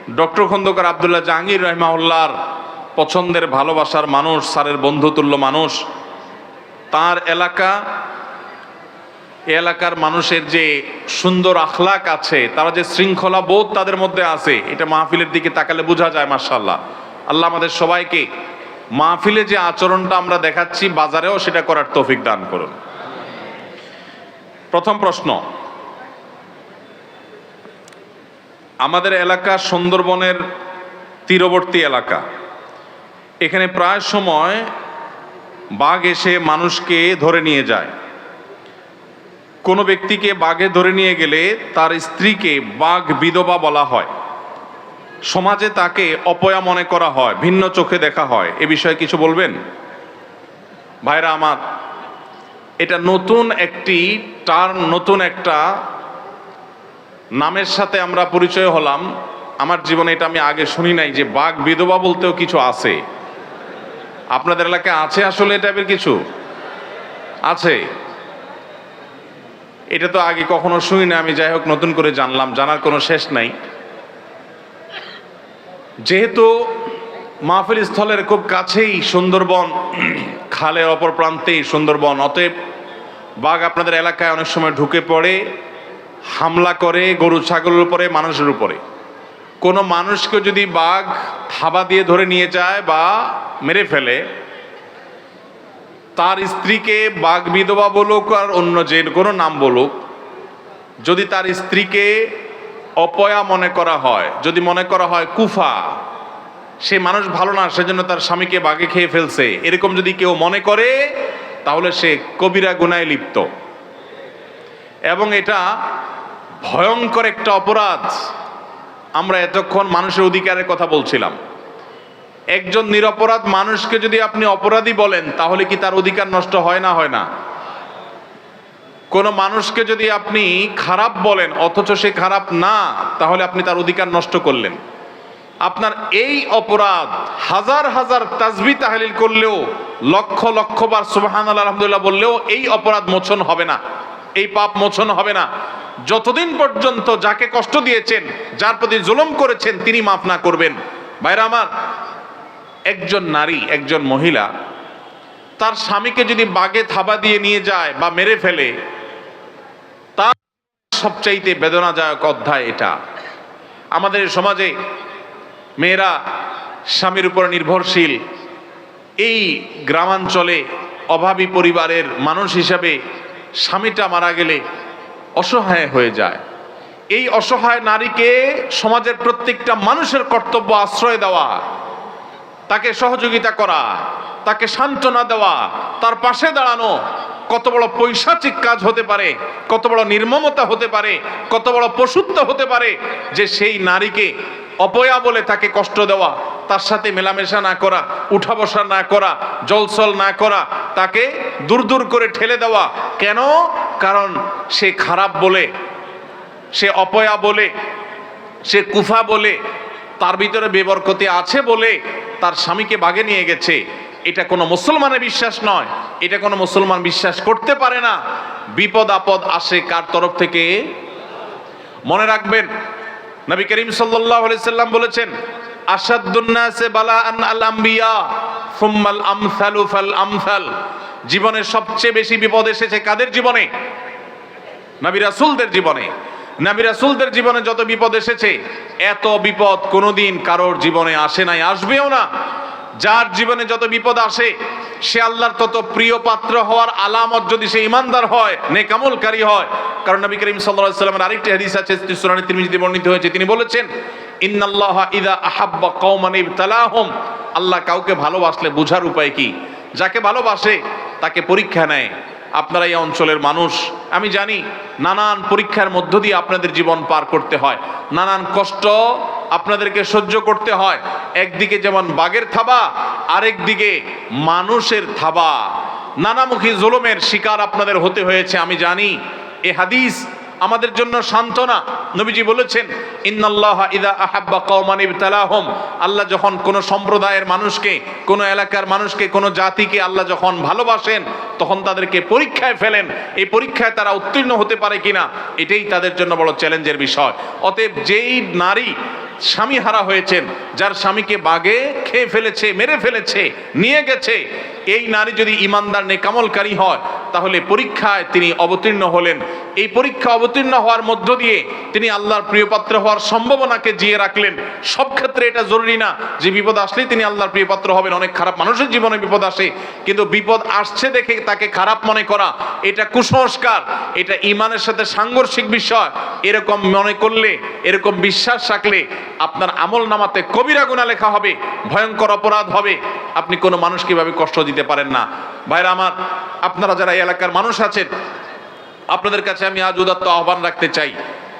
Doctor Khandakar Abdullah Jahangir রাহিমাহুল্লাহর পছন্দের ভালোবাসার মানুষ, স্যারের বন্ধুতুল্য মানুষ। তার এলাকা, এলাকার মানুষের যে সুন্দর আখলাক আছে, তারা যে শৃঙ্খলা বোধ তাদের মধ্যে আছে, এটা মাহফিলের দিকে তাকালে বোঝা যায়। মাশাআল্লাহ, আল্লাহ আমাদের সবাইকে মাহফিলে যে আচরণটা আমরা দেখাচ্ছি বাজারেও সেটা করার তৌফিক দান করুন। প্রথম প্রশ্ন, আমাদের এলাকা সুন্দরবনের তীরবর্তী এলাকা। এখানে প্রায় সময় বাঘ এসে মানুষকে ধরে নিয়ে যায়। কোনো ব্যক্তিকে বাঘে ধরে নিয়ে গেলে তার স্ত্রীকে বাঘ বিধবা বলা হয়। সমাজে তাকে অপয়া মনে করা হয়, ভিন্ন চোখে দেখা হয়। এ বিষয়ে কিছু বলবেন? ভাইরা আমার, এটা নতুন একটি টার্ম, নতুন একটা নামের সাথে আমরা পরিচয় হলাম। আমার জীবনে এটা আমি আগে শুনি নাই যে বাঘ বিধবা বলতেও কিছু আছে। আপনাদের এলাকায় আছে আসলে এই টাইপের কিছু আছে? এটা তো আগে কখনো শুনি না আমি, যাই হোক নতুন করে জানলাম, জানার কোনো শেষ নাই। যেহেতু মাহফিল স্থলের খুব কাছেই সুন্দরবন, খালের অপর প্রান্তেই সুন্দরবন, অতএব বাঘ আপনাদের এলাকায় অনেক সময় ঢুকে পড়ে, হামলা করে গরু ছাগলের উপরে, মানুষের উপরে। কোনো মানুষকে যদি বাঘ থাবা দিয়ে ধরে নিয়ে যায় বা মেরে ফেলে, তার স্ত্রীকে বাঘ বিধবা বলুক আর অন্য যে কোনো নাম বলুক, যদি তার স্ত্রীকে অপয়া মনে করা হয়, যদি মনে করা হয় কুফা, সে মানুষ ভালো না, সেজন্য তার স্বামীকে বাঘে খেয়ে ফেলছে, এরকম যদি কেউ মনে করে, তাহলে সে কবিরা গুনাহে লিপ্ত। এবং এটা ভয়ঙ্কর একটা অপরাধ। আমরা এতক্ষণ মানুষের অধিকারের কথা বলছিলাম। একজন নিরপরাধ মানুষকে যদি আপনি অপরাধী বলেন, তাহলে কি তার অধিকার নষ্ট হয় না? হয় না? কোন মানুষকে যদি আপনি খারাপ বলেন অথচ সে খারাপ না, তাহলে আপনি তার অধিকার নষ্ট করলেন। আপনার এই অপরাধ হাজার হাজার তাসবিহ তাহলিল করলেও, লক্ষ লক্ষ বার সুবহানাল্লাহ আলহামদুলিল্লাহ বললেও এই অপরাধ মোচন হবে না, এই পাপ মোচন হবে না, যতদিন পর্যন্ত যাকে কষ্ট দিয়েছেন, যার প্রতি জুলুম করেছেন, তিনি মাফ না করবেন। ভাইরা আমার, একজন নারী, একজন মহিলা তার স্বামীকে যদি বাঘে থাবা দিয়ে নিয়ে যায় বা মেরে ফেলে, তার সবচাইতে বেদনাদায়ক অধ্যায় এটা। আমাদের সমাজে মেয়েরা স্বামীর উপর নির্ভরশীল। এই গ্রামাঞ্চলে অভাবী পরিবারের মানুষ হিসাবে স্বামীটা মারা গেলে অসহায় হয়ে যায়। এই অসহায় নারীকে সমাজের প্রত্যেকটা মানুষের কর্তব্য আশ্রয় দেওয়া, তাকে সহযোগিতা করা, তাকে সান্ত্বনা দেওয়া, তার পাশে দাঁড়ানো। কত বড় পৈশাচিক কাজ হতে পারে, কত বড় নির্মমতা হতে পারে, কত বড় পশুত্ব হতে পারে যে সেই নারীকে অপয়া বলে তাকে কষ্ট দেওয়া, তার সাথে মেলামেশা না করা, উঠা বসা না করা, জলসল না করা, তাকে দূর দূর করে ঠেলে দেওয়া। কেন? কারণ সে খারাপ বলে, সে অপয়া বলে, সে কুফা বলে, তার ভিতরে বেবরকতি আছে বলে তার স্বামীকে বাগে নিয়ে গেছে। এটা কোনো মুসলমানের বিশ্বাস নয়, এটা কোনো মুসলমান বিশ্বাস করতে পারে না। বিপদ আপদ আসে কার তরফ থেকে? মনে রাখবেন, নবী করিম সাল্লাল্লাহু আলাইহি সাল্লাম বলেছেন, আশাদ্দুন নাসে বালাআন আল আম্বিয়া সুম্মাল আমসালু ফাল আমসাল। জীবনে সবচেয়ে বেশি বিপদ এসেছে কাদের জীবনে? নবী রাসূলদের জীবনে। নবী রাসূলদের জীবনে যত বিপদ এসেছে, এত বিপদ কোনোদিন কারোর জীবনে আসে নাই, আসবেও না। যার জীবনে যত বিপদ আসে, সে আল্লাহর তত প্রিয় পাত্র হওয়ার আলামত যদি সে ইমানদার হয়, নেক আমলকারী হয়। কারণ নবী করিম সাল্লাল্লাহু আলাইহি ওয়াসাল্লামের আরেকটি হাদিস আছে, সুনান তিরমিজিতে বর্ণিত হয়েছে। তিনি বলেছেন, ইন্নাল্লাহা ইযা আহাব্বা কওমান ইবতালাহুম। আল্লাহ কাউকে ভালোবাসলে বোঝার উপায় কি? যাকে ভালোবাসে তাকে পরীক্ষা নেয়। আপনারা এই অঞ্চলের মানুষ, আমি জানি নানান পরীক্ষার মধ্য দিয়ে আপনাদের জীবন পার করতে হয়, নানান কষ্ট আপনাদেরকে সহ্য করতে হয়। একদিকে যেমন বাঘের থাবা, আরেক দিকে মানুষের থাবা, নানামুখী জুলুমের শিকার আপনাদের হতে হয়েছে, আমি জানি। এই হাদিস আমাদের জন্য সান্ত্বনা। নবীজি বলেছেন, ইন্নাল্লাহা ইযা আহাব্বা কওমান ইবতালাহুম। আল্লাহ যখন কোন সম্প্রদায়ের মানুষকে, কোন এলাকার মানুষকে, কোন জাতিকে আল্লাহ যখন ভালোবাসেন, তখন তাদেরকে পরীক্ষায় ফেলেন। এই পরীক্ষায় তারা উত্তীর্ণ হতে পারে কিনা, এটাই তাদের জন্য বড় চ্যালেঞ্জের বিষয়। অতএব যেই নারী স্বামী হারা হয়েছেন, যার স্বামীকে বাঘে খেয়ে ফেলেছে, মেরে ফেলেছে, নিয়ে গেছে, এই নারী যদি ইমানদার নেকামলকারী হয় তাহলে পরীক্ষায় তিনি অবতীর্ণ হলেন। এই পরীক্ষা অবতীর্ণ হওয়ার মধ্য দিয়ে তিনি আল্লাহর প্রিয়পাত্র হওয়ার সম্ভাবনাকে জিয়ে রাখলেন। সব ক্ষেত্রে এটা জরুরি না যে বিপদ আসলেই তিনি আল্লাহর প্রিয়পাত্র হবেন। অনেক খারাপ মানুষের জীবনে বিপদ আসে, কিন্তু বিপদ আসছে দেখে তাকে খারাপ মনে করা এটা কুসংস্কার, এটা ইমানের সাথে সাংঘর্ষিক বিষয়। এরকম মনে করলে, এরকম বিশ্বাস রাখলে আপনার আমল নামাতে কবিরা গুনাহ লেখা হবে, ভয়ঙ্কর অপরাধ হবে। আপনি কোনো মানুষকে এভাবে কষ্ট দিতে পারেন না। ভাইরা আমার, আপনারা যারা এই এলাকার মানুষ আছেন, আপনাদের কাছে আমি আজ উদাত্ত আহ্বান রাখতে চাই,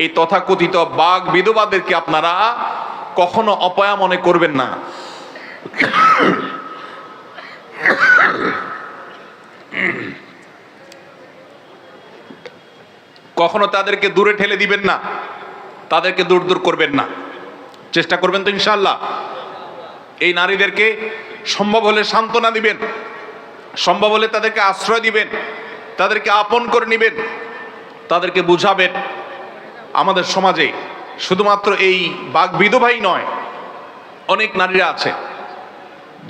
এই তথাকথিত বাঘ বিধবাদেরকে আপনারা কখনো অপয়া মনে করবেন না। কখনো তাদেরকে দূরে ঠেলে দিবেন না, তাদেরকে দূর দূর করবেন না, চেষ্টা করবেন তো ইনশাআল্লাহ। এই নারীদেরকে সম্ভব হলে সান্ত্বনা দিবেন, সম্ভব হলে তাদেরকে আশ্রয় দিবেন, তাদেরকে আপন করে নেবেন, তাদেরকে বুঝাবেন আমাদের সমাজে শুধুমাত্র এই বাঘ বিধবাই নয়, অনেক নারীরা আছে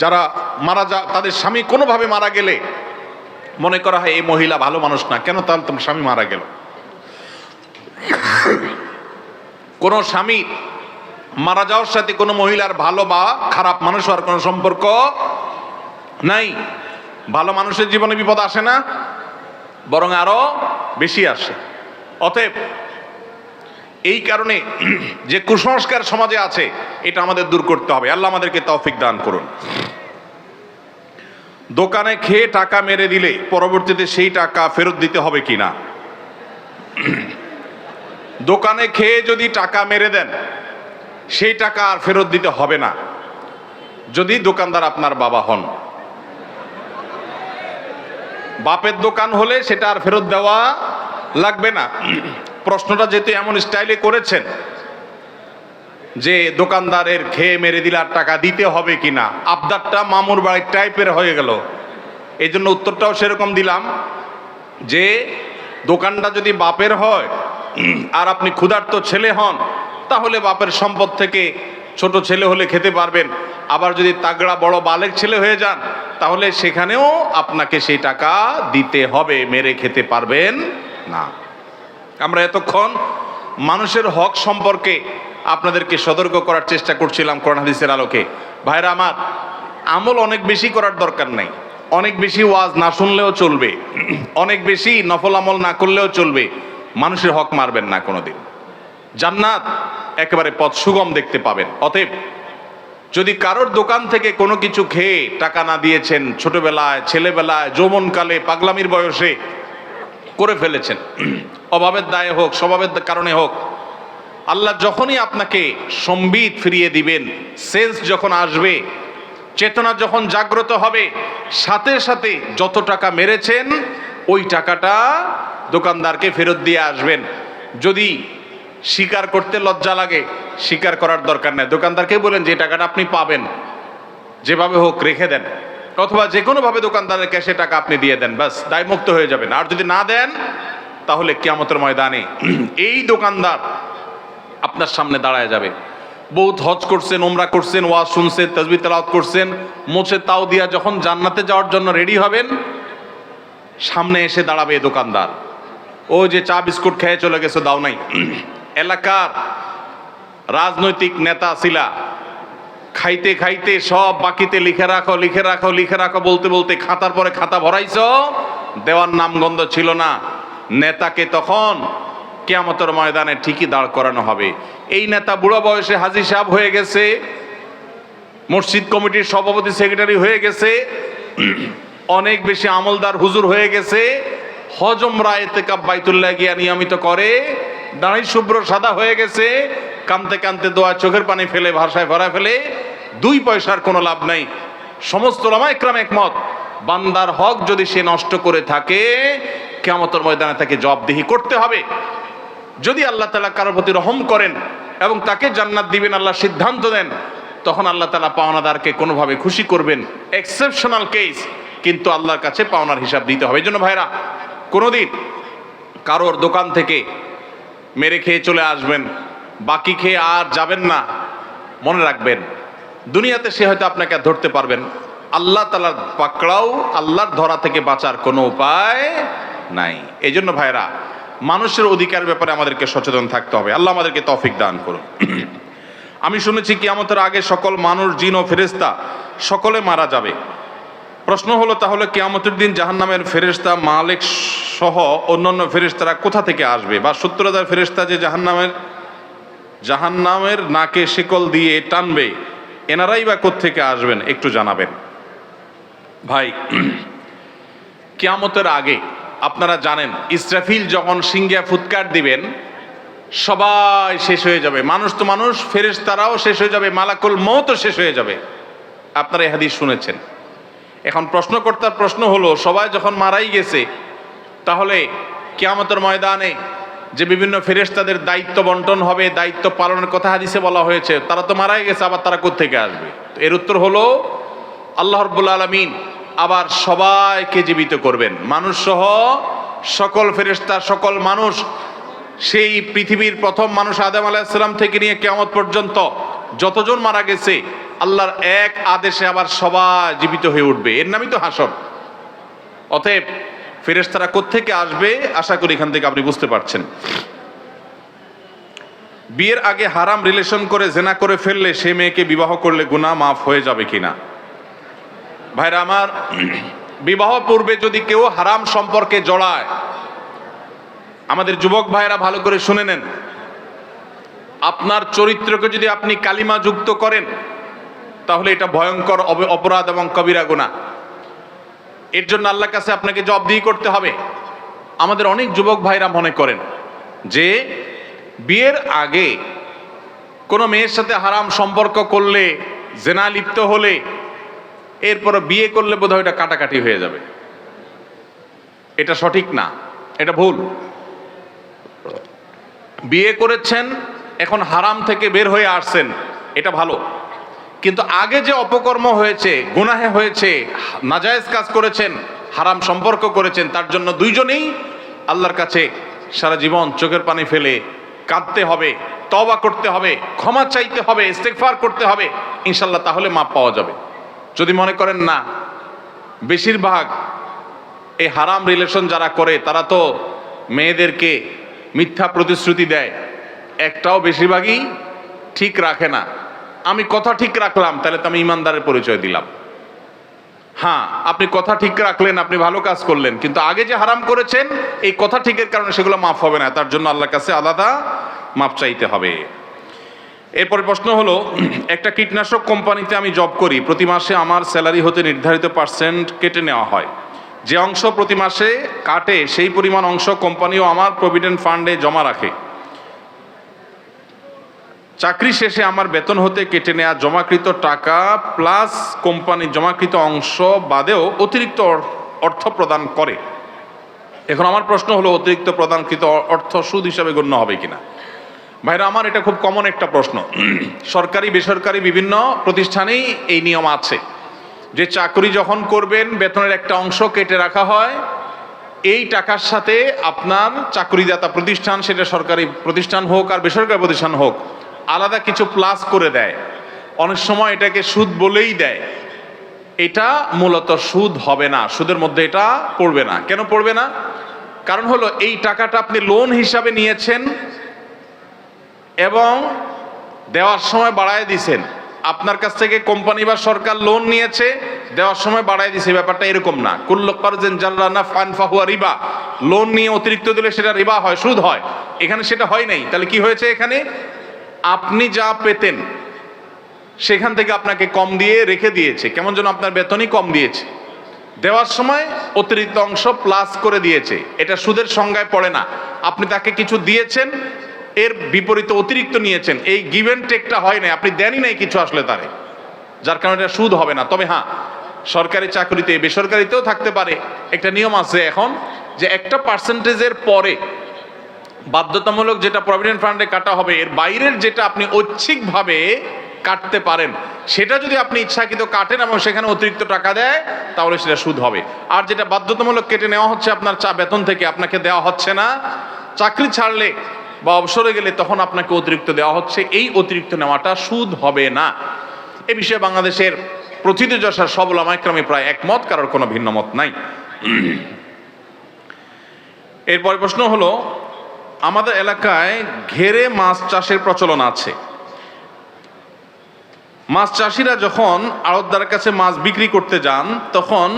যারা তাদের স্বামী কোনোভাবে মারা গেলে মনে করা হয় এই মহিলা ভালো মানুষ না, কেন তাহলে তোমার স্বামী মারা গেল। কোন স্বামী মারা যাওয়ার সাথে কোনো মহিলার ভালো বা খারাপ মানুষ হওয়ার কোনো সম্পর্ক নাই। ভালো মানুষের জীবনে বিপদ আসে না, বরং আরো বেশি আসে। অতএব এই কারণে যে কুসংস্কার সমাজে আছে এটা আমাদের দূর করতে হবে। আল্লাহ আমাদেরকে তৌফিক দান করুন। দোকানে খেয়ে টাকা মেরে দিলে পরবর্তীতে সেই টাকা ফেরত দিতে হবে কিনা? দোকানে খেয়ে যদি টাকা মেরে দেন সেই টাকা আর ফেরত দিতে হবে না, যদি দোকানদার আপনার বাবা হন। বাপের দোকান হলে সেটা আর ফেরত দেওয়া লাগবে না। প্রশ্নটা যেহেতু এমন স্টাইলে করেছেন যে দোকানদারের খেয়ে মেরে দিলে আর টাকা দিতে হবে কিনা, আবদারটা মামুর বাড়ির টাইপের হয়ে গেল। এই জন্য উত্তরটাও সেরকম দিলাম যে দোকানটা যদি বাপের হয় আর আপনি ক্ষুধার্ত ছেলে হন, তাহলে বাপের সম্পদ থেকে ছোট ছেলে হলে খেতে পারবেন। আবার যদি তাগড়া বড় বালেক ছেলে হয়ে যান তাহলে সেখানেও আপনাকে সেই টাকা দিতে হবে, মেরে খেতে পারবেন না। আমরা এতক্ষণ মানুষের হক সম্পর্কে আপনাদেরকে সতর্ক করার চেষ্টা করছিলাম কোরআন হাদিসের আলোকে। ভাইরা আমার, আমল অনেক বেশি করার দরকার নাই, অনেক বেশি ওয়াজ না শুনলেও চলবে, অনেক বেশি নফল আমল না করলেও চলবে। মানুষের হক মারবেন না কোনোদিন, জান্নাত একেবারে পথ সুগম দেখতে পাবেন। অতএব যদি কারোর দোকান থেকে কোনো কিছু খেয়ে টাকা না দিয়েছেন, ছোটবেলায়, ছেলেবেলায়, যৌবনকালে, পাগলামির বয়সে করে ফেলেছেন, অভাবের দায়ে হোক, স্বভাবের কারণে হোক, আল্লাহ যখনই আপনাকে সম্বিত ফিরিয়ে দিবেন, সেন্স যখন আসবে, চেতনা যখন জাগ্রত হবে, সাথে সাথে যত টাকা মেরেছেন ওই টাকাটা দোকানদারকে ফেরত দিয়ে আসবেন। যদি স্বীকার করতে লজ্জা লাগে, স্বীকার করার দরকার নেই, দোকানদারকে বলেন যে টাকাটা আপনি পাবেন, যেভাবে হোক রেখে দেন, অথবা যে কোনোভাবে দোকানদারের ক্যাশে টাকা আপনি দিয়ে দেন, বাস দায়মুক্ত হয়ে যাবেন। আর যদি না দেন তাহলে কিয়ামতের ময়দানে এই দোকানদার আপনার সামনে দাঁড়ায় যাবে। বহুত হজ করছেন, উমরা করছেন, ওয়াজ শুনছেন, তাসবিহ তেলাওয়াত করছেন, মোছে তাও দিয়া যখন জান্নাতে যাওয়ার জন্য রেডি হবেন, সামনে এসে দাঁড়াবে দোকানদার, ও যে চা বিস্কুট খেয়ে চলে গেছে দাও নাই। এলাকার রাজনৈতিক নেতা ছিলা, খাইতে খাইতে সব বাকিতে লিখে রাখো, লিখে রাখো, লিখে রাখো বলতে বলতে খাতার পরে খাতা ভরাইছ, দেওয়ার নামগন্ধ ছিল না। নেতাকে তখন কিয়ামতের ময়দানে ঠিকই দাঁড় করানো হবে। এই নেতা বুড়ো বয়সে হাজী সাহেব হয়ে গেছে, মসজিদ কমিটির সভাপতি সেক্রেটারি হয়ে গেছে, অনেক বেশি আমলদার হুজুর হয়ে গেছে, হজ উমরা ইতিকাফ বাইতুল্লাহ গিয়া নিয়মিত করে, দাঁড়ি শুভ্র সাদা হয়ে গেছে, কানতে কানতে দোয়া চোখের পানি ফেলে ভাষায় ভরা ফেলে, 2 পয়সার কোনো লাভ নাই। সমস্ত উলামা ইকরাম একমত, বান্দার হক যদি সে নষ্ট করে থাকে কিয়ামতের ময়দানে তাকে জবাবদিহি করতে হবে। যদি আল্লাহ তাআলা কারোর প্রতি রহম করেন এবং তাকে জান্নাত দিবেন আল্লাহ সিদ্ধান্ত দেন, তখন আল্লাহ তাআলা পাওনাদারকে কোনোভাবে খুশি করবেন, এক্সেপশনাল কেস, কিন্তু আল্লাহর কাছে পাওনার হিসাব দিতে হবে। এই জন্য ভাইরা, কোনোদিন কারোর দোকান থেকে মেরে খেয়ে চলে আসবেন, বাকি খেয়ে আর যাবেন না, মনে রাখবেন, দুনিয়াতে সে হয়তো আপনাকে ধরতে পারবেন, আল্লাহ তাআলার পাকড়াও, আল্লাহর ধরা থেকে বাঁচার কোনো উপায় নাই। এই জন্য ভাইরা, মানুষের অধিকার ব্যাপারে আমাদেরকে সচেতন থাকতে হবে। আল্লাহ আমাদেরকে তৌফিক দান করুন। আমি শুনেছি কিয়ামতের আগে সকল মানুষ, জিন ও ফেরেশতা সকলে মারা যাবে। প্রশ্ন হলো, তাহলে কিয়ামতের দিন জাহান্নামের ফেরেশতা মালিক সহ অন্যান্য ফেরেশতারা কোথা থেকে আসবে? বা 70,000 ফেরেশতা যে জাহান্নামের নাকে শিকল দিয়ে টানবে, এনারাই বা কোত্থেকে আসবেন একটু জানাবেন। ভাই, কিয়ামতের আগে আপনারা জানেন, ইসরাফিল যখন সিংহে ফুৎকার দিবেন, সবাই শেষ হয়ে যাবে। মানুষ তো মানুষ, ফেরেশতারাও শেষ হয়ে যাবে, মালাকুল মউতও শেষ হয়ে যাবে। আপনারা এই হাদিস শুনেছেন। এখন প্রশ্নকর্তার প্রশ্ন হলো, সবাই যখন মারাই গেছে, তাহলে কিয়ামতের ময়দানে যে বিভিন্ন ফেরেশতাদের দায়িত্ব বন্টন হবে, দায়িত্ব পালনের কথা হাদিসে বলা হয়েছে, তারা তো মারাই গেছে, আবার তারা কোত্থেকে আসবে? তো এর উত্তর হলো, আল্লাহ রাব্বুল আলামিন আবার সবাইকে জীবিত করবেন, মানুষ সহ সকল ফেরেশতা, সকল মানুষ। সেই পৃথিবীর প্রথম মানুষ আদম আলাইহিস সালাম থেকে নিয়ে কিয়ামত পর্যন্ত যতজন মারা গেছে, আল্লাহর এক আদেশে আবার সবাই জীবিত হয়ে উঠবে। এর নামই তো হাসর। অতএব ফেরেশতারা কোত্থেকে আসবে, আশা করি এখান থেকে আপনি বুঝতে পারছেন। বিয়ের আগে হারাম রিলেশন করে জেনা করে ফেললে সে মেয়েকে বিবাহ করলে গুনাহ মাফ হয়ে যাবে কিনা? ভাইরা আমার, বিবাহ পূর্বে যদি কেউ হারাম সম্পর্কে জড়ায়, আমাদের যুবক ভাইরা ভালো করে শুনে নেন, আপনার চরিত্রকে যদি আপনি কালিমা যুক্ত করেন, তাহলে এটা ভয়ঙ্কর অপরাধ এবং কবিরা গুনাহ। এর জন্য আল্লাহর কাছে আপনাকে জবাবদিহি করতে হবে। আমাদের অনেক যুবক ভাইরা মনে করেন যে বিয়ের আগে কোনো মেয়ের সাথে হারাম সম্পর্ক করলে, জেনা লিপ্ত হলে, এরপর বিয়ে করলে বোধহয় এটা কাটাকাটি হয়ে যাবে। এটা সঠিক না, এটা ভুল। বিয়ে করেছেন, এখন হারাম থেকে বের হয়ে আসছেন, এটা ভালো। কিন্তু আগে যে অপকর্ম হয়েছে, গুনাহে হয়েছে, নাজায়েজ কাজ করেছেন, হারাম সম্পর্ক করেছেন, তার জন্য দুইজনেই আল্লাহর কাছে সারা জীবন চোখের পানি ফেলে কাঁদতে হবে, তওবা করতে হবে, ক্ষমা চাইতে হবে, ইস্তেগফার করতে হবে, ইনশাআল্লাহ তাহলে মাপ পাওয়া যাবে। যদি মনে করেন না, বেশিরভাগ এই হারাম রিলেশন যারা করে, তারা তো মেয়েদেরকে মিথ্যা প্রতিশ্রুতি দেয়, একটাও বেশিরভাগই ঠিক রাখে না। আমি কথা ঠিক রাখলাম, তাহলে তো আমি ইমানদারের পরিচয় দিলাম। হ্যাঁ, আপনি কথা ঠিক রাখলেন, আপনি ভালো কাজ করলেন, কিন্তু আগে যে হারাম করেছেন, এই কথা ঠিকের কারণে সেগুলো মাফ হবে না। তার জন্য আল্লাহর কাছে আলাদা মাপ চাইতে হবে। এরপরে প্রশ্ন হলো, একটা কীটনাশক কোম্পানিতে আমি জব করি, প্রতি মাসে আমার স্যালারি হতে নির্ধারিত পার্সেন্ট কেটে নেওয়া হয়। যে অংশ প্রতি মাসে কাটে, সেই পরিমাণ অংশ কোম্পানিও আমার প্রভিডেন্ট ফান্ডে জমা রাখে। চাকরি শেষে আমার বেতন হতে কেটে নেওয়া জমাকৃত টাকা প্লাস কোম্পানির জমাকৃত অংশ বাদেও অতিরিক্ত অর্থ প্রদান করে। এখন আমার প্রশ্ন হলো, অতিরিক্ত প্রদানকৃত অর্থ সুদ হিসাবে গণ্য হবে কিনা? ভাইরা আমার, এটা খুব কমন একটা প্রশ্ন। সরকারি বেসরকারি বিভিন্ন প্রতিষ্ঠানেই এই নিয়ম আছে যে চাকরি যখন করবেন, বেতনের একটা অংশ কেটে রাখা হয়। এই টাকার সাথে আপনার চাকরিদাতা প্রতিষ্ঠান, সেটা সরকারি প্রতিষ্ঠান হোক আর বেসরকারি প্রতিষ্ঠান হোক, আলাদা কিছু প্লাস করে দেয়। অনেক সময় এটাকে সুদ বলেই দেয়। এটা মূলত সুদ হবে না, সুদের মধ্যে এটা পড়বে না। কেন পড়বে না? কারণ হলো, এই টাকাটা আপনি লোন হিসাবে নিয়েছেন এবং দেওয়ার সময় বাড়ায় দিয়েছেন। আপনার কাছ থেকে কোম্পানি বা সরকার লোন নিয়েছে, দেওয়ার সময় বাড়ায় দিয়েছে। ব্যাপারটা এরকম না। কুল্লু কারজিন জাররা নাফআন ফাহুয়া রিবা। লোন নিয়ে অতিরিক্ত দিলে সেটা রিবা হয়, সুদ হয়। এখানে সেটা হয় নাই। তাহলে কি হয়েছে? এখানে আপনি যা পেতেন সেখান থেকে আপনাকে কম দিয়ে রেখে দিয়েছে, কেমন যেন আপনার বেতনই কম দিয়েছে। দেওয়ার সময় অতিরিক্ত অংশ প্লাস করে দিয়েছে। এটা সুদের সংজ্ঞায় পড়ে না। আপনি তাকে কিছু দিয়েছেন, এর বিপরীতে অতিরিক্ত নিয়েছেন, এই গিভ অ্যান্ড টেকটা হয় না, আপনি দেনই নাই কিছু আসলে তারে, যার কারণে এটা সুদ হবে না। তবে হ্যাঁ, সরকারি চাকরিতে, বেসরকারিতেও থাকতে পারে। একটা নিয়ম আছে এখন, যে একটা পার্সেন্টেজের পরে বাধ্যতামূলক যেটা প্রভিডেন্ট ফান্ডে কাটা হবে, এর বাইরের যেটা আপনি ঐচ্ছিকভাবে কাটতে পারেন, সেটা যদি আপনি ইচ্ছাকৃত কাটেন এবং সেখানে অতিরিক্ত টাকা দেয়, তাহলে সেটা সুদ হবে। আর যেটা বাধ্যতামূলক কেটে নেওয়া হচ্ছে আপনার বেতন থেকে, আপনাকে দেওয়া হচ্ছে না, চাকরি ছাড়লে বা অবসরে গেলে তখন আপনাকে অতিরিক্ত দেওয়া হচ্ছে, এই অতিরিক্ত নেওয়াটা সুদ হবে না। এ বিষয়ে বাংলাদেশের প্রথিতযশা সব উলামায়ে কেরামে প্রায় একমত, কারোর কোনো ভিন্ন মত নাই। এরপর প্রশ্ন হলো, আমাদের এলাকায় ঘেরে মাছ চাষের প্রচলন আছে। মাছ চাষিরা যখন আড়তদারের কাছে মাছ বিক্রি করতে যান, তখন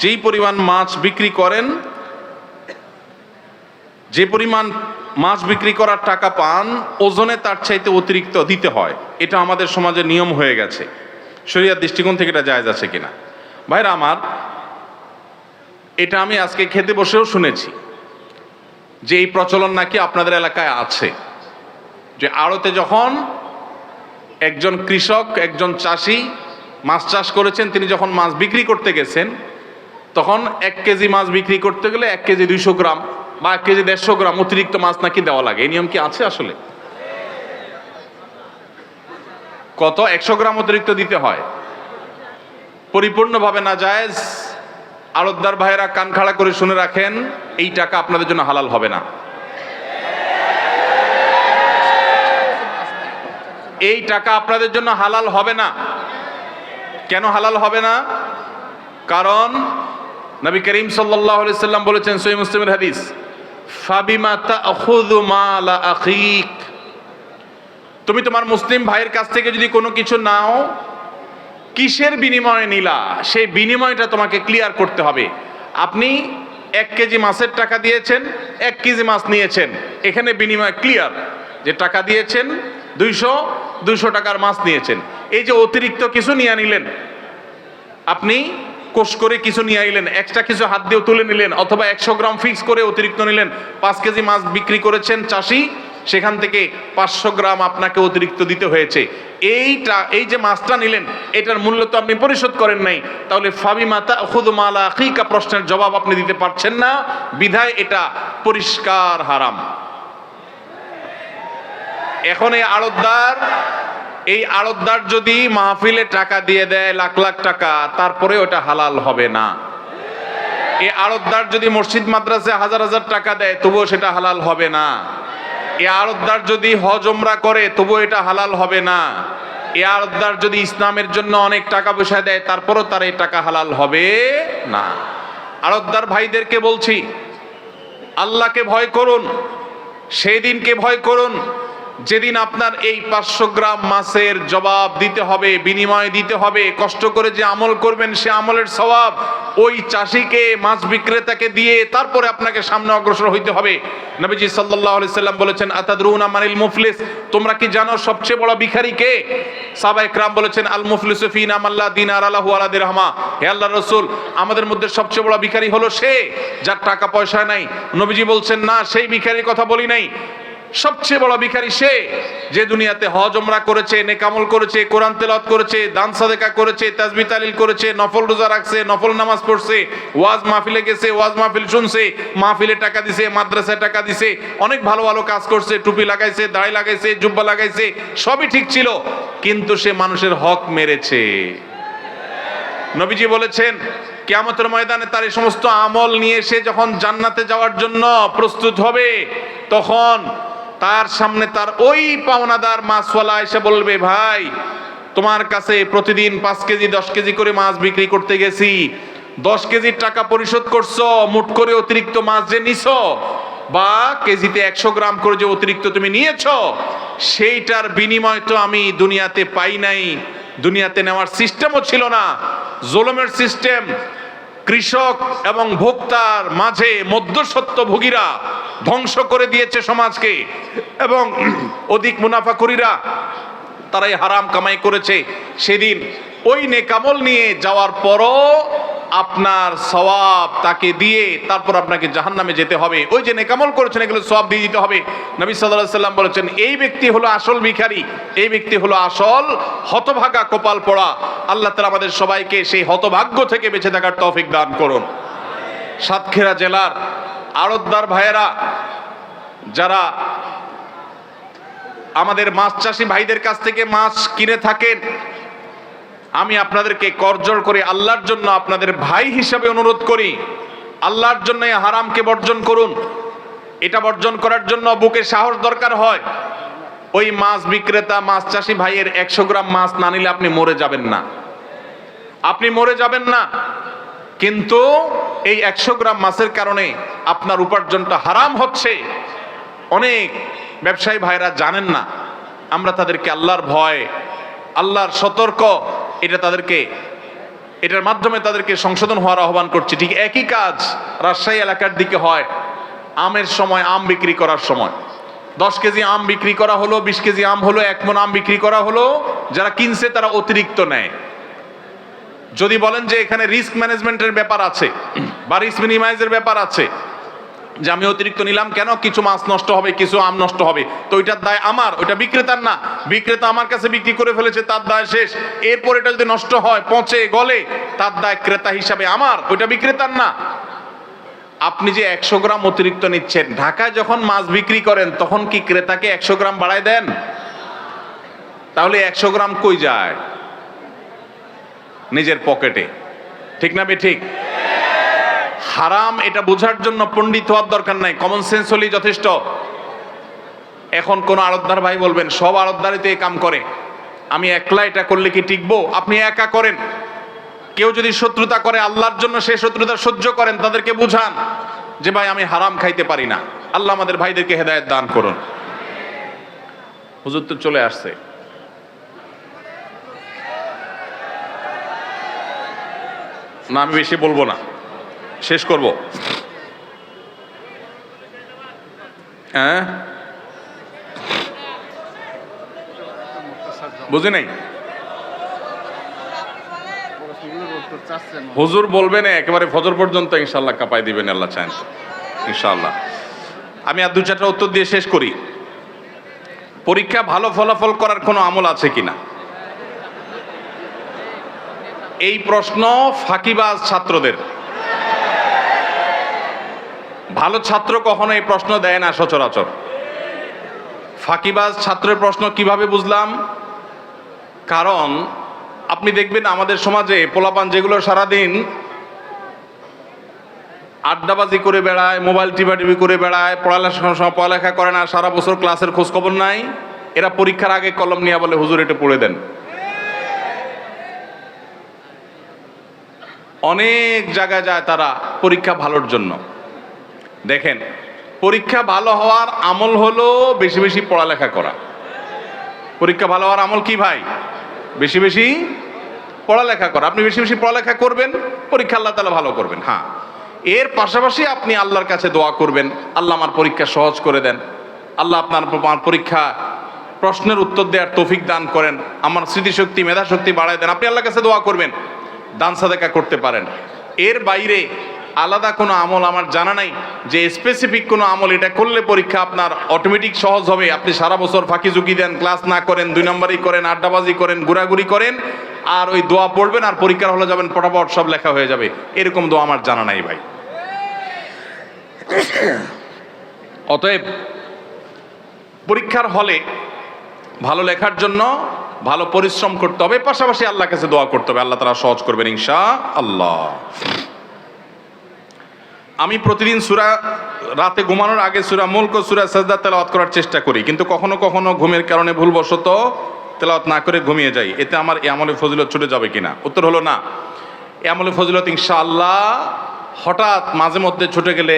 যেই পরিমাণ মাছ বিক্রি করেন, যে পরিমাণ মাছ বিক্রি করার টাকা পান, ওজনে তার চাইতে অতিরিক্ত দিতে হয়। এটা আমাদের সমাজের নিয়ম হয়ে গেছে। শরিয়ার দৃষ্টিকোণ থেকে এটা জায়েজ আছে কিনা? ভাইরা আমার, এটা আমি আজকে খেতে বসেও শুনেছি যে এই প্রচলন নাকি আপনাদের এলাকায় আছে, যে আড়তে যখন একজন কৃষক, একজন চাষি মাছ চাষ করেছেন, তিনি যখন মাছ বিক্রি করতে গেছেন, তখন 1 কেজি মাছ বিক্রি করতে গেলে 1 কেজি 200 গ্রাম বা 1 কেজি 150 গ্রাম অতিরিক্ত মাছ নাকি দেওয়া লাগে। এই নিয়ম কি আছে আসলে? কত? 100 গ্রাম অতিরিক্ত দিতে হয়। পরিপূর্ণভাবে নাজায়েজ। আড়তদার ভাইয়েরা কান খাড়া করে শুনে রাখেন, এই টাকা আপনাদের জন্য হালাল হবে না। এই টাকা আপনাদের জন্য হালাল হবে না। কেন হালাল হবে না? কারণ নবী করিম সাল্লাল্লাহু আলাইহি সাল্লাম বলেছেন, সহিহ মুসলিমের হাদিস, ফাবিমা তাখুযু মালা আখিক, তুমি তোমার মুসলিম ভাইয়ের কাছ থেকে যদি কোনো কিছু নাও, কিসের বিনিময়ে নিলা, সেই বিনিময়টা তোমাকে ক্লিয়ার করতে হবে। আপনি 1 কেজি মাছের টাকা দিয়েছেন, 1 কেজি মাছ নিয়েছেন, এখানে বিনিময় ক্লিয়ার যে টাকা দিয়েছেন 200 টাকার মাছ নিয়েছেন। এই যে অতিরিক্ত কিছু নিয়ে নিলেন, আপনি কোষ করে কিছু নিয়ে আইলেন, এক্সট্রা কিছু হাত দিয়ে তুলে নিলেন, অথবা 100 গ্রাম ফিক্স করে অতিরিক্ত নিলেন। 5 কেজি মাছ বিক্রি করেছেন চাষি, সেখান থেকে 500 গ্রাম আপনাকে অতিরিক্ত দিতে হয়েছে। এই যে মাছটা নিলেন, এটার মূল্য তো আপনি পরিশোধ করেন নাই, তাহলে ফাবিমা তাখুযু মালা আখিকা প্রশ্নের জবাব আপনি দিতে পারছেন না, বিধায় এটা পরিষ্কার হারাম। এখন এই আড়তদার যদি মাহফিলে টাকা দিয়ে দেয় লাখ লাখ টাকা, তারপরে ওটা হালাল হবে না। এই আড়তদার যদি মসজিদ মাদ্রাসায় হাজার হাজার টাকা দেয়, তবুও সেটা হালাল হবে না। এই আড়তদার যদি হজ ওমরা করে, তবুও এটা হালাল হবে না। এই আড়তদার যদি ইসলামের জন্য অনেক টাকা পয়সা দেয়, তারপরও তার এই টাকা হালাল হবে না। আড়তদার ভাইদেরকে বলছি, আল্লাহকে ভয় করুন, সেই দিনকে ভয় করুন যেদিন আপনার এই 500 গ্রাম মাছের জবাব দিতে হবে, বিনিময় দিতে হবে। কষ্ট করে যে আমল করবেন, সে আমলের সওয়াব ওই চাষিকে, মাছ বিক্রেতাকে দিয়ে তারপরে আপনাকে সামনে অগ্রসর হইতে হবে। নবীজি সাল্লাল্লাহু আলাইহি সাল্লাম বলেছেন, আতাদরুনা মানিল মুফলিস, তোমরা কি জানো সবচেয়ে বড় ভিখারি কে? সাহাবায়ে কেরাম বলেছেন, আল মুফলিসু ফিনা মাল্লা দিনার আলাহু ওয়ালা দিরহামা। হে আল্লাহর রাসূল, আমাদের মধ্যে সবচেয়ে বড় ভিখারি হলো সে যার টাকা পয়সা নাই। নবীজি বলছেন, না, সেই ভিখারির কথা বলি নাই। সবচেয়ে বড় ভিখারি সে যে দুনিয়াতে হজ ওমরা করেছে, নেক আমল করেছে, কোরআন তেলাওয়াত করেছে, দান সাদেকা করেছে, তাসবিহ তাহলিল করেছে, নফল রোজা রাখছে, নফল নামাজ পড়ছে, ওয়াজ মাহফিলে গেছে, ওয়াজ মাহফিল শুনছে, মাহফিলে টাকা দিছে, মাদ্রাসায় টাকা দিছে, অনেক ভালো ভালো কাজ করছে, টুপি লাগাইছে, দাড়ি লাগাইছে, জুব্বা লাগাইছে, সবই ঠিক ছিল, কিন্তু সে মানুষের হক মেরেছে। নবীজি বলেছেন, কিয়ামতের ময়দানে তার এই সমস্ত আমল নিয়ে সে যখন জান্নাতে যাওয়ার জন্য প্রস্তুত হবে, তখন তার সামনে তার ওই পাওনাদার মাছওয়ালা এসে বলবে, ভাই, তোমার কাছে প্রতিদিন 5 কেজি 10 কেজি করে মাছ বিক্রি করতে গেছি, 10 কেজির টাকা পরিশোধ করছো, মুঠ করে অতিরিক্ত মাছ যে নিছো, বা কেজিতে 100 গ্রাম করে যে অতিরিক্ত তুমি নিয়েছো, সেইটার বিনিময় তো আমি দুনিয়াতে পাই নাই। দুনিয়াতে নেওয়ার সিস্টেমও ছিল না, জুলুমের সিস্টেম। কৃষক এবং ভোক্তার মাঝে মধ্যস্বত্বভোগীরা ধ্বংস করে দিয়েছে সমাজকে, এবং অধিক মুনাফাখোরীরা তারাই হারাম কামাই করেছে। সেদিন ওই নেকামল নিয়ে যাওয়ার পরও আপনার সওয়াব তাকে দিয়ে তারপর আপনাকে জাহান্নামে যেতে হবে। ওই যে নেকামল করেছেন, এগুলো সওয়াব দিয়ে দিতে হবে। নবী সাল্লাল্লাহু আলাইহি সাল্লাম বলেছেন, এই ব্যক্তি হলো আসল ভিখারি, এই ব্যক্তি হলো আসল হতভাগা, কপাল পোড়া। আল্লাহ তাআলা আমাদের সবাইকে সেই হতভাগ্য থেকে বেঁচে থাকার তৌফিক দান করুন। সাতক্ষীরা জেলার আড়তদার ভাইয়েরা যারা আমাদের মাছ চাষী ভাইদের কাছ থেকে মাছ কিনে থাকেন, আমি আপনাদেরকে করজোড় করে আল্লাহর জন্য আপনাদের ভাই হিসাবে অনুরোধ করি, আল্লাহর জন্য এই হারামকে বর্জন করুন। এটা বর্জন করার জন্য বুকে সাহস দরকার হয়। ওই মাছ বিক্রেতা, মাছ চাষি ভাইয়ের 100 গ্রাম মাছ না নিলে আপনি মরে যাবেন না, আপনি মরে যাবেন না। কিন্তু এই 100 গ্রাম মাছের কারণে আপনার উপার্জনটা হারাম হচ্ছে। অনেক ব্যবসায়ী ভাইরা জানেন না। আমরা তাদেরকে আল্লাহর ভয়, আল্লাহর সতর্ক, এটার মাধ্যমে তাদেরকে সংশোধন হওয়ার আহ্বান করছি। ঠিক একই কাজ রাজশাহী এলাকার দিকে হয়। আমের সময়, আম বিক্রি করার সময় 10 কেজি আম বিক্রি করা হলো, 20 কেজি আম হলো, 1 মণ আম বিক্রি করা হলো। যারা কিনছে তারা অতিরিক্ত নেয়। যদি বলেন যে এখানে রিস্ক ম্যানেজমেন্টের ব্যাপার আছে বা রিস্ক মিনিমাইজের ব্যাপার আছে, যে আমি অতিরিক্ত নিলাম কেন, কিছু মাছ নষ্ট হবে, কিছু আম নষ্ট হবে, তো ওইটার দায় আমার, ওইটা বিক্রেতার না। বিক্রেতা আমার কাছে বিক্রি করে ফেলেছে, তার দায় শেষ। এরপর এটা যদি নষ্ট হয়, পচে গলে, তার দায় ক্রেতা হিসাবে আমার, ওইটা বিক্রেতার না। আপনি যে 100 গ্রাম অতিরিক্ত নিচ্ছেন, ঢাকায় যখন মাছ বিক্রি করেন তখন কি ক্রেতাকে 100 গ্রাম বাড়ায় দেন? তাহলে 100 গ্রাম কই যায়? নিজের পকেটে। ঠিক না বে ঠিক? হারাম এটা বোঝার জন্য পণ্ডিত হওয়ার দরকার নাই, কমন সেন্স হলেই যথেষ্ট। এখন কোন আড়তদার ভাই বলবেন সব আড়তদারই তো এই কাম করে, আমি একলা এটা করলে কি টিকবো? আপনি একা করেন। কেউ যদি শত্রুতা করে আল্লাহর জন্য, সে শত্রুতা সহ্য করেন, তাদেরকে বুঝান যে ভাই আমি হারাম খাইতে পারি না। আল্লাহ আমাদের ভাইদেরকে হেদায়েত দান করুন। হুজুর তো চলে আসছে। না, আমি বেশি বলবো না, শেষ করব। হ্যাঁ, বুঝি নাই। হুজুর বলবেন একেবারে ফজর পর্যন্ত, ইনশাল্লাহ কাঁপাই দিবেন আল্লাহ চান ইনশাল্লাহ। আমি আর 2-4টা উত্তর দিয়ে শেষ করি। পরীক্ষা ভালো ফলাফল করার কোনো আমল আছে কিনা, এই প্রশ্ন ফাঁকিবাজ ছাত্রদের। ভালো ছাত্র কখনো এই প্রশ্ন দেয় না সচরাচর। ফাঁকিবাজ ছাত্রের প্রশ্ন কিভাবে বুঝলাম? কারণ আপনি দেখবেন আমাদের সমাজে পোলাপান যেগুলো সারাদিন আড্ডাবাজি করে বেড়ায়, মোবাইল টিপাটিপি করে বেড়ায়, পড়ালেখা করে না, সারা বছর ক্লাসের খোঁজ খবর নাই, এরা পরীক্ষার আগে কলম নিয়ে বলে হুজুর এটা পড়ে দেন। অনেক জায়গায় যায় তারা পরীক্ষা ভালোর জন্য। দেখেন, পরীক্ষা ভালো হওয়ার আমল হলো বেশি বেশি পড়ালেখা করা। পরীক্ষা ভালো হওয়ার আমল কি ভাই? বেশি বেশি পড়ালেখা করা। আপনি বেশি বেশি পড়ালেখা করবেন, পরীক্ষা আল্লাহ তাআলা ভালো করবেন। হ্যাঁ, এর পাশাপাশি আপনি আল্লাহর কাছে দোয়া করবেন, আল্লাহ আমার পরীক্ষা সহজ করে দেন, আল্লাহ আপনার পরীক্ষা প্রশ্নের উত্তর দেওয়ার তৌফিক দান করেন, আমার স্মৃতিশক্তি মেধাশক্তি বাড়ায় দেন। আপনি আল্লাহর কাছে দোয়া করবেন, দান সাদেকা করতে পারেন। এর বাইরে আলাদা কোনো আমল আমার জানা নাই যে স্পেসিফিক কোনো আমল এটা করলে পরীক্ষা আপনার অটোমেটিক সহজ হবে। আপনি সারা বছর ফাঁকি ঝুঁকি দেন, ক্লাস না করেন, 2 নম্বরই করেন, আড্ডাবাজি করেন, ঘোরাঘুরি করেন, আর ওই দোয়া পড়বেন আর পরীক্ষার হলে যাবেন, পটাপট সব লেখা হয়ে যাবে। এরকম দোয়া আমার জানা নাই ভাই। অতএব পরীক্ষার হলে ভালো লেখার জন্য ভালো পরিশ্রম করতে হবে, পাশাপাশি আল্লাহর কাছে দোয়া করতে হবে, আল্লাহ তাআলা সহজ করবেন ইনশাআল্লাহ। আমি প্রতিদিন সূরা, রাতে ঘুমানোর আগে সূরা মুলক ও সূরা সাজদা তেলাওয়াত করার চেষ্টা করি, কিন্তু কখনো কখনো ঘুমের কারণে ভুলবশত তেলাওয়াত না করে ঘুমিয়ে যাই। এতে আমার এই আমলে ফজিলত ছুটে যাবে কিনা? উত্তর হলো না। এই আমলে ফজিলত ইনশাআল্লাহ হঠাৎ মাঝে মধ্যে ছুটে গেলে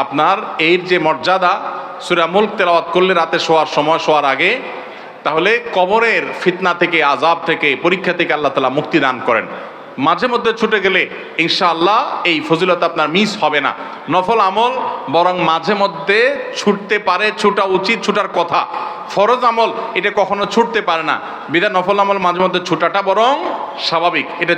আপনার এর যে মর্যাদা, সূরা মুলক তেলাওয়াত করলে রাতে শোয়ার সময়, শোয়ার আগে, তাহলে কবরের ফিতনা থেকে, আযাব থেকে, পরীক্ষা থেকে আল্লাহ তাআলা মুক্তি দান করেন। মাঝে মধ্যে ছুটে গেলে ইনশাআল্লাহ এই ফজিলত আপনার মিস হবে না। নফল আমল বরং মাঝে মধ্যে ছুটতে পারে, ছুটা উচিত, ছুটার কথা। ফরজ আমল এটা কখনো ছুটতে পারে না, বিধায় নফল আমল মাঝে মধ্যে ছুটাটা বরং স্বাভাবিক। এটা